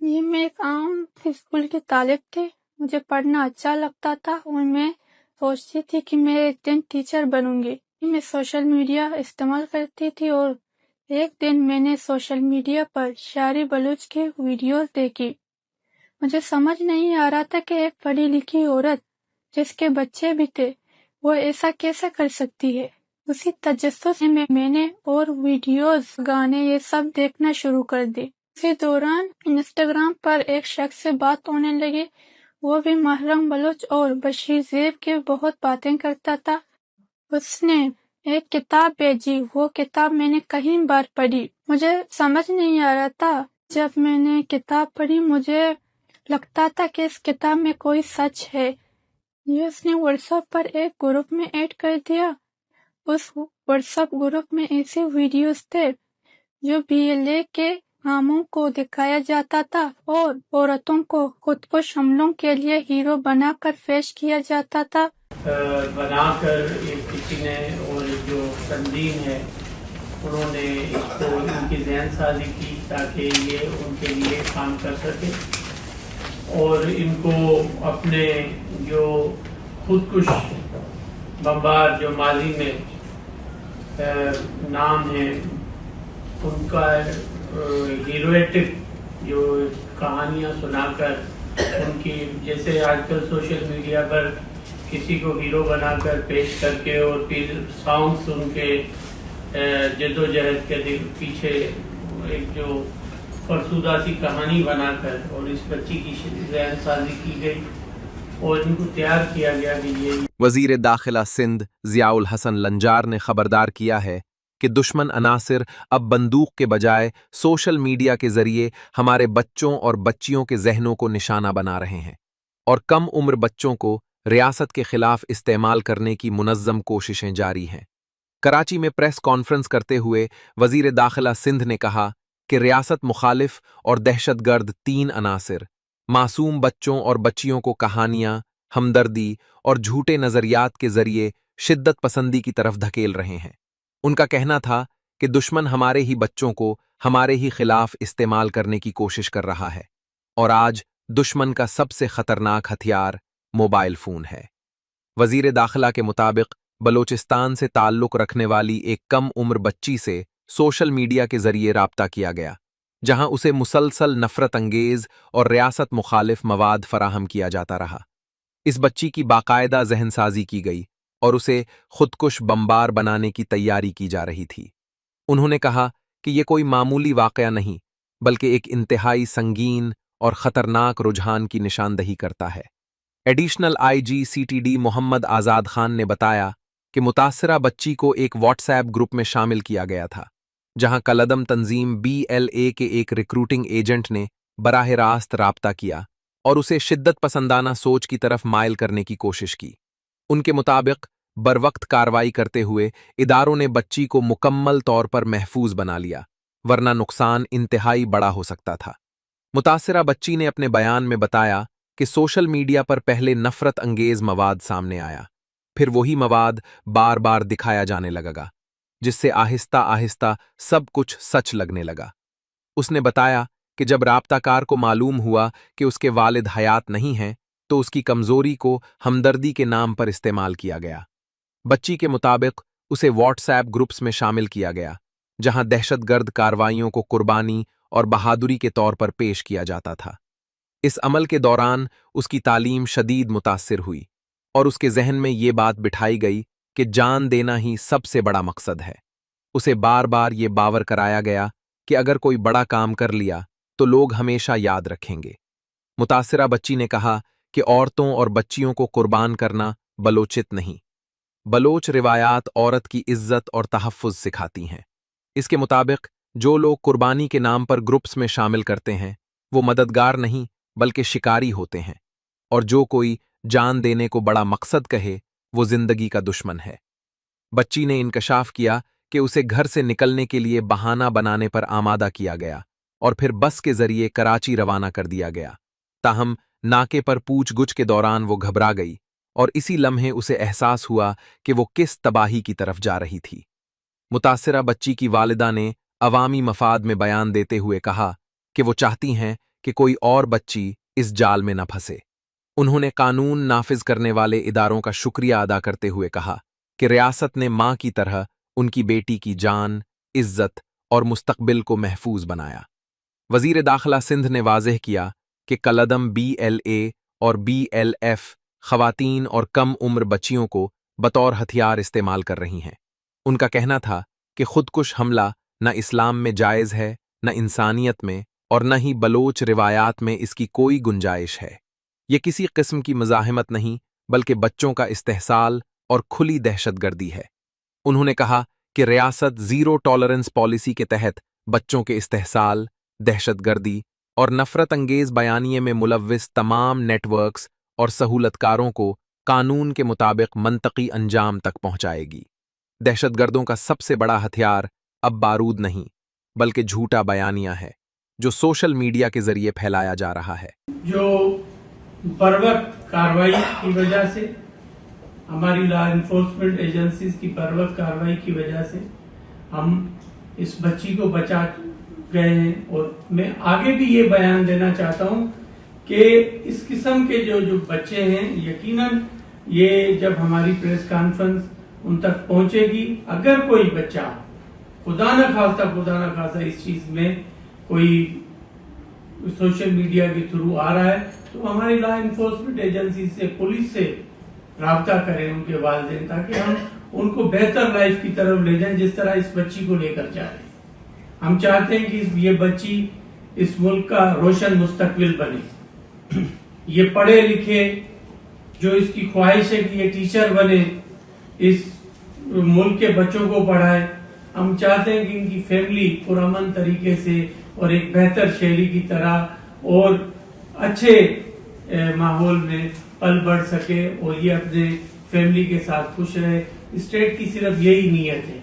یہ میں ایک عام اسکول کی طالب تھی. مجھے پڑھنا اچھا لگتا تھا اور میں سوچتی تھی کہ میں ایک دن ٹیچر بنوں گی. میں سوشل میڈیا استعمال کرتی تھی اور ایک دن میں نے سوشل میڈیا پر شاعری بلوچ کی ویڈیوز دیکھی. مجھے سمجھ نہیں آ رہا تھا کہ ایک پڑھی لکھی عورت جس کے بچے بھی تھے وہ ایسا کیسے کر سکتی ہے. اسی تجسس میں میں نے اور ویڈیوز، گانے یہ سب دیکھنا شروع کر دی. اسی دوران انسٹاگرام پر ایک شخص سے بات ہونے لگی. وہ بھی محرم بلوچ اور بشیر زیب کی بہت باتیں کرتا تھا. اس نے ایک کتاب بھیجی. وہ کتاب میں نے کئی بار پڑھی. مجھے سمجھ نہیں آ رہا تھا. جب میں نے کتاب پڑھی مجھے لگتا تھا کہ اس کتاب میں کوئی سچ ہے. یہ اس نے واٹس ایپ پر ایک گروپ میں ایڈ کر دیا. اس واٹس ایپ گروپ میں ایسے ویڈیوز تھے جو BLA کے کاموں کو دکھایا جاتا تھا اور عورتوں کو خودکش حملوں کے لیے ہیرو بنا کر پیش کیا جاتا تھا. بنا کر کسی نے اور جو تنظیم ہے انہوں نے اس کو ان کی ذہن سازی کی تاکہ یہ ان کے لیے کام کر سکے اور ان کو اپنے جو خودکش بمبار جو ماضی میں نام ہے ان کا ہیرویٹک جو کہانیاں سنا کر ان کی، جیسے آج کل سوشل میڈیا پر کسی کو ہیرو بنا کر پیش کر کے اور پھر سانگس ان کے جد و جہد کے پیچھے ایک جو فرسودہ سی کہانی بنا کر اور اس بچی کی ذہن سازی کی گئی اور ان کو تیار کیا گیا کہ یہ. وزیر داخلہ سندھ ضیاء الحسن لنجار نے خبردار کیا ہے کہ دشمن عناصر اب بندوق کے بجائے سوشل میڈیا کے ذریعے ہمارے بچوں اور بچیوں کے ذہنوں کو نشانہ بنا رہے ہیں اور کم عمر بچوں کو ریاست کے خلاف استعمال کرنے کی منظم کوششیں جاری ہیں. کراچی میں پریس کانفرنس کرتے ہوئے وزیر داخلہ سندھ نے کہا کہ ریاست مخالف اور دہشت گرد 3 عناصر معصوم بچوں اور بچیوں کو کہانیاں، ہمدردی اور جھوٹے نظریات کے ذریعے شدت پسندی کی طرف دھکیل رہے ہیں. ان کا کہنا تھا کہ دشمن ہمارے ہی بچوں کو ہمارے ہی خلاف استعمال کرنے کی کوشش کر رہا ہے اور آج دشمن کا سب سے خطرناک ہتھیار موبائل فون ہے. وزیر داخلہ کے مطابق بلوچستان سے تعلق رکھنے والی ایک کم عمر بچی سے سوشل میڈیا کے ذریعے رابطہ کیا گیا، جہاں اسے مسلسل نفرت انگیز اور ریاست مخالف مواد فراہم کیا جاتا رہا. اس بچی کی باقاعدہ ذہن سازی کی گئی اور اسے خودکش بمبار بنانے کی تیاری کی جا رہی تھی. انہوں نے کہا کہ یہ کوئی معمولی واقعہ نہیں بلکہ ایک انتہائی سنگین اور خطرناک رجحان کی نشاندہی کرتا ہے. ایڈیشنل IG CTD محمد آزاد خان نے بتایا کہ متاثرہ بچی کو ایک واٹس ایپ گروپ میں شامل کیا گیا تھا جہاں کالعدم تنظیم BLA کے ایک ریکروٹنگ ایجنٹ نے براہ راست رابطہ کیا اور اسے شدت پسندانہ سوچ کی طرف مائل کرنے کی کوشش کی. ان کے مطابق بروقت کارروائی کرتے ہوئے اداروں نے بچی کو مکمل طور پر محفوظ بنا لیا، ورنہ نقصان انتہائی بڑا ہو سکتا تھا. متاثرہ بچی نے اپنے بیان میں بتایا کہ سوشل میڈیا پر پہلے نفرت انگیز مواد سامنے آیا، پھر وہی مواد بار بار دکھایا جانے لگا جس سے آہستہ آہستہ سب کچھ سچ لگنے لگا. اس نے بتایا کہ جب رابطہ کار کو معلوم ہوا کہ اس کے والد حیات نہیں ہیں تو اس کی کمزوری کو ہمدردی کے نام پر استعمال کیا گیا. بچی کے مطابق اسے واٹس ایپ گروپس میں شامل کیا گیا جہاں دہشت گرد کارروائیوں کو قربانی اور بہادری کے طور پر پیش کیا جاتا تھا. اس عمل کے دوران اس کی تعلیم شدید متاثر ہوئی اور اس کے ذہن میں یہ بات بٹھائی گئی کہ جان دینا ہی سب سے بڑا مقصد ہے. اسے بار بار یہ باور کرایا گیا کہ اگر کوئی بڑا کام کر لیا تو لوگ ہمیشہ یاد رکھیں گے. متاثرہ بچی نے کہا کہ عورتوں اور بچیوں کو قربان کرنا بلوچت نہیں. بلوچ روایات عورت کی عزت اور تحفظ سکھاتی ہیں. اس کے مطابق جو لوگ قربانی کے نام پر گروپس میں شامل کرتے ہیں وہ مددگار نہیں بلکہ شکاری ہوتے ہیں، اور جو کوئی جان دینے کو بڑا مقصد کہے وہ زندگی کا دشمن ہے. بچی نے انکشاف کیا کہ اسے گھر سے نکلنے کے لیے بہانہ بنانے پر آمادہ کیا گیا اور پھر بس کے ذریعے کراچی روانہ کر دیا گیا. تاہم ناکے پر پوچھ گچھ کے دوران وہ گھبرا گئی اور اسی لمحے اسے احساس ہوا کہ وہ کس تباہی کی طرف جا رہی تھی. متاثرہ بچی کی والدہ نے عوامی مفاد میں بیان دیتے ہوئے کہا کہ وہ چاہتی ہیں کہ کوئی اور بچی اس جال میں نہ پھنسے۔ انہوں نے قانون نافذ کرنے والے اداروں کا شکریہ ادا کرتے ہوئے کہا کہ ریاست نے ماں کی طرح ان کی بیٹی کی جان، عزت اور مستقبل کو محفوظ بنایا۔ وزیر داخلہ سندھ نے واضح کیا کہ کالعدم BLA اور BLF خواتین اور کم عمر بچیوں کو بطور ہتھیار استعمال کر رہی ہیں۔ ان کا کہنا تھا کہ خودکش حملہ نہ اسلام میں جائز ہے، نہ انسانیت میں، اور نہ ہی بلوچ روایات میں اس کی کوئی گنجائش ہے۔ یہ کسی قسم کی مزاحمت نہیں بلکہ بچوں کا استحصال اور کھلی دہشت گردی ہے۔ انہوں نے کہا کہ ریاست زیرو ٹالرنس پالیسی کے تحت بچوں کے استحصال، دہشت گردی اور نفرت انگیز بیانیے میں ملوث تمام نیٹ ورکس اور سہولت کاروں کو قانون کے مطابق منطقی انجام تک پہنچائے گی۔ دہشت گردوں کا سب سے بڑا ہتھیار اب بارود نہیں بلکہ جھوٹا بیانیہ ہے جو سوشل میڈیا کے ذریعے پھیلایا جا رہا ہے۔ جو بروقت کارروائی کی وجہ سے، ہماری لا انفورسمنٹ ایجنسیز کی بروقت کارروائی کی وجہ سے ہم اس بچی کو بچا گئے ہیں، اور میں آگے بھی یہ بیان دینا چاہتا ہوں کہ اس قسم کے جو بچے ہیں، یقیناً یہ جب ہماری پریس کانفرنس ان تک پہنچے گی، اگر کوئی بچہ خدا نہ خواستہ اس چیز میں کوئی سوشل میڈیا کے تھرو آ رہا ہے تو ہماری لا انفورسمنٹ ایجنسی سے، پولیس سے رابطہ کریں ان کے والدین، تاکہ ہم ان کو بہتر لائف کی طرف لے جائیں جس طرح اس بچی کو لے کر جا رہے ہیں۔ ہم چاہتے ہیں کہ یہ بچی اس ملک کا روشن مستقبل بنے، یہ پڑھے لکھے، جو اس کی خواہش ہے کہ یہ ٹیچر بنے، اس ملک کے بچوں کو پڑھائے۔ ہم چاہتے ہیں کہ ان کی فیملی پرامن طریقے سے اور ایک بہتر شہری کی طرح اور اچھے ماحول میں پل بڑھ سکے اور یہ اپنے فیملی کے ساتھ خوش رہے۔ اسٹیٹ کی صرف یہی نیت ہے